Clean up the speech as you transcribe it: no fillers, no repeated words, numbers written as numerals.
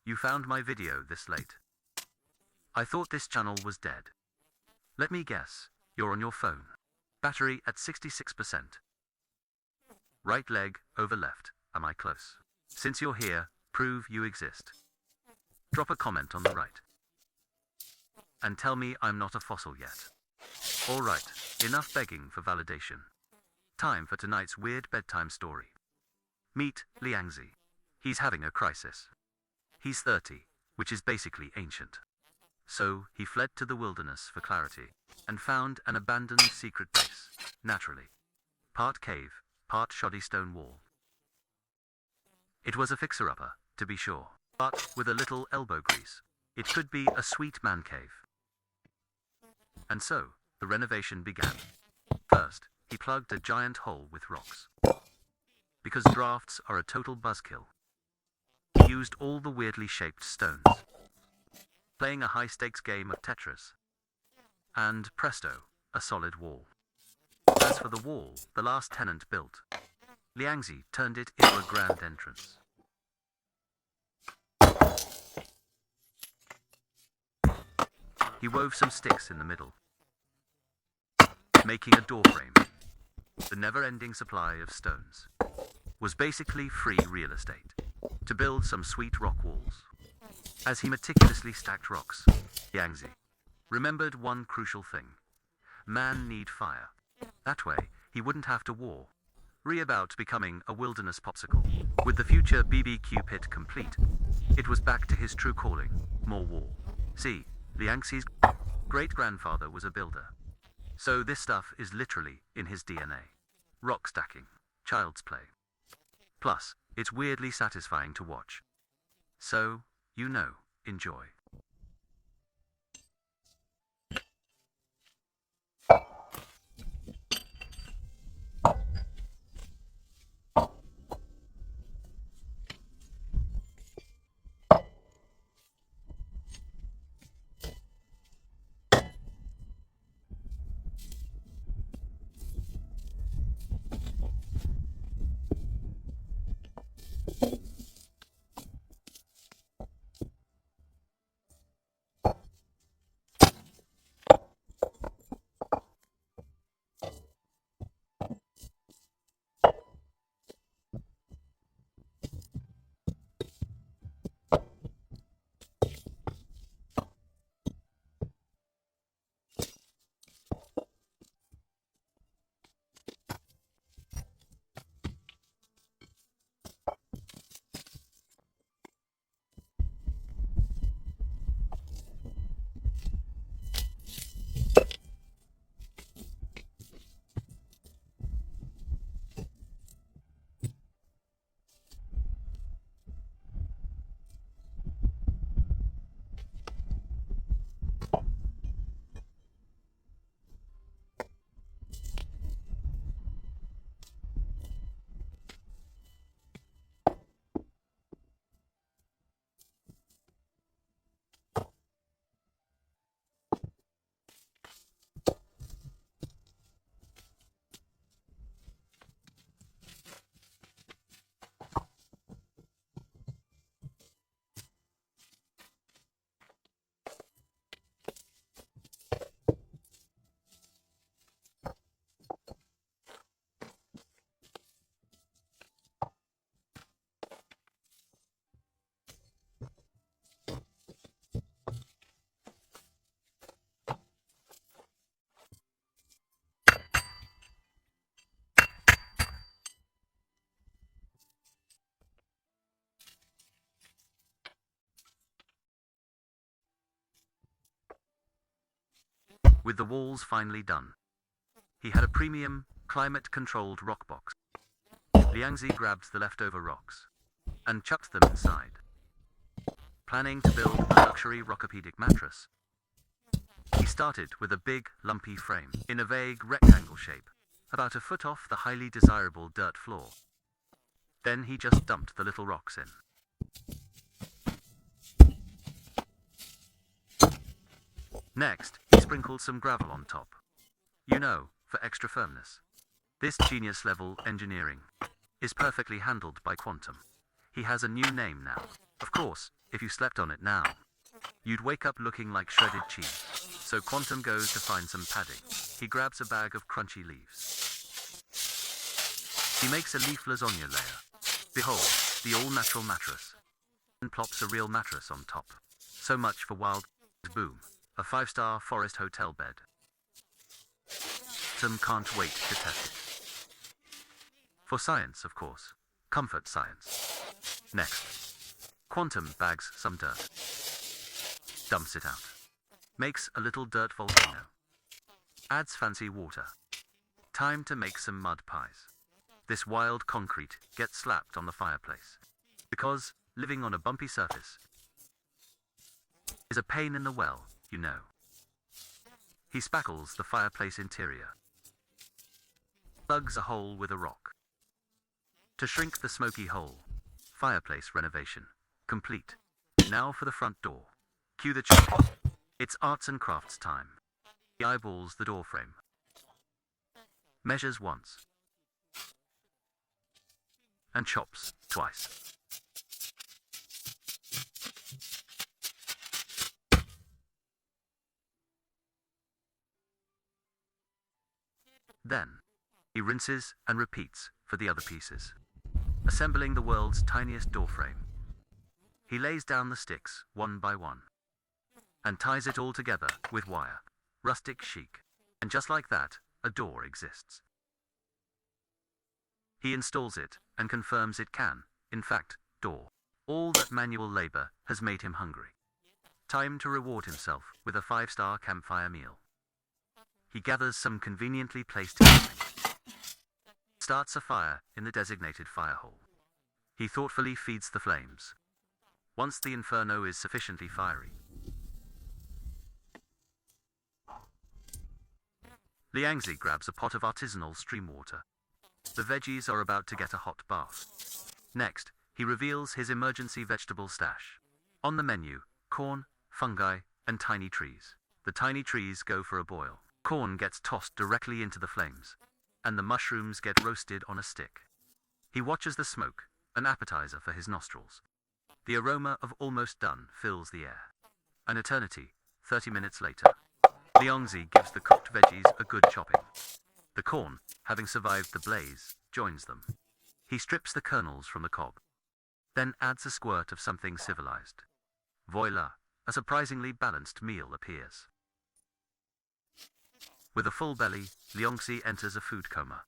You found my video this late. I thought this channel was dead. Let me guess, you're on your phone. Battery at 66%. Right leg over left, am I close? Since you're here, prove you exist. Drop a comment on the right. And tell me I'm not a fossil yet. Alright, enough begging for validation. Time for tonight's weird bedtime story. Meet Liangzi. He's having a crisis. He's 30, which is basically ancient. So, he fled to the wilderness for clarity, and found an abandoned secret base, naturally. Part cave, part shoddy stone wall. It was a fixer-upper, to be sure, but with a little elbow grease. It could be a sweet man cave. And so, the renovation began. First, he plugged a giant hole with rocks. Because drafts are a total buzzkill. He used all the weirdly shaped stones. Playing a high-stakes game of Tetris. And presto, a solid wall. As for the wall the last tenant built, Liangzi turned it into a grand entrance. He wove some sticks in the middle, making a doorframe. The never-ending supply of stones was basically free real estate to build some sweet rock walls. As he meticulously stacked rocks, Liangzi remembered one crucial thing. Man need fire. That way, he wouldn't have to war. About becoming a wilderness popsicle. With the future BBQ pit complete, it was back to his true calling, more wall. See, Liangzi's great-grandfather was a builder. So this stuff is literally in his DNA. Rock stacking, child's play. Plus, it's weirdly satisfying to watch. So, you know, enjoy. With the walls finally done, he had a premium, climate-controlled rock box. Liangzi grabbed the leftover rocks and chucked them inside. Planning to build a luxury rockopedic mattress, he started with a big, lumpy frame in a vague rectangle shape, about a foot off the highly desirable dirt floor. Then he just dumped the little rocks in. Next, he sprinkled some gravel on top. You know, for extra firmness. This genius-level engineering is perfectly handled by Quantum. He has a new name now. Of course, if you slept on it now, you'd wake up looking like shredded cheese. So Quantum goes to find some padding. He grabs a bag of crunchy leaves. He makes a leaf lasagna layer. Behold, the all-natural mattress. And plops a real mattress on top. So much for wild boom. A 5-star forest hotel bed. Quantum can't wait to test it. For science, of course. Comfort science. Next. Quantum bags some dirt. Dumps it out. Makes a little dirt volcano. Adds fancy water. Time to make some mud pies. This wild concrete gets slapped on the fireplace. Because living on a bumpy surface is a pain in the well, you know. He spackles the fireplace interior. Plugs a hole with a rock. To shrink the smoky hole. Fireplace renovation. Complete. Now for the front door. Cue the chopping. It's arts and crafts time. He eyeballs the door frame. Measures once. And chops twice. Then, he rinses and repeats for the other pieces, assembling the world's tiniest door frame. He lays down the sticks one by one and ties it all together with wire. Rustic chic. And just like that, a door exists. He installs it and confirms it can, in fact, door. All that manual labor has made him hungry. Time to reward himself with a 5-star campfire meal. He gathers some conveniently placed kindling. Starts a fire in the designated fire hole. He thoughtfully feeds the flames. Once the inferno is sufficiently fiery, Liangzi grabs a pot of artisanal stream water. The veggies are about to get a hot bath. Next, he reveals his emergency vegetable stash. On the menu, corn, fungi, and tiny trees. The tiny trees go for a boil. Corn gets tossed directly into the flames, and the mushrooms get roasted on a stick. He watches the smoke, an appetizer for his nostrils. The aroma of almost done fills the air. An eternity, 30 minutes later. Liangzi gives the cooked veggies a good chopping. The corn, having survived the blaze, joins them. He strips the kernels from the cob, then adds a squirt of something civilized. Voila, a surprisingly balanced meal appears. With a full belly, Liangzi enters a food coma.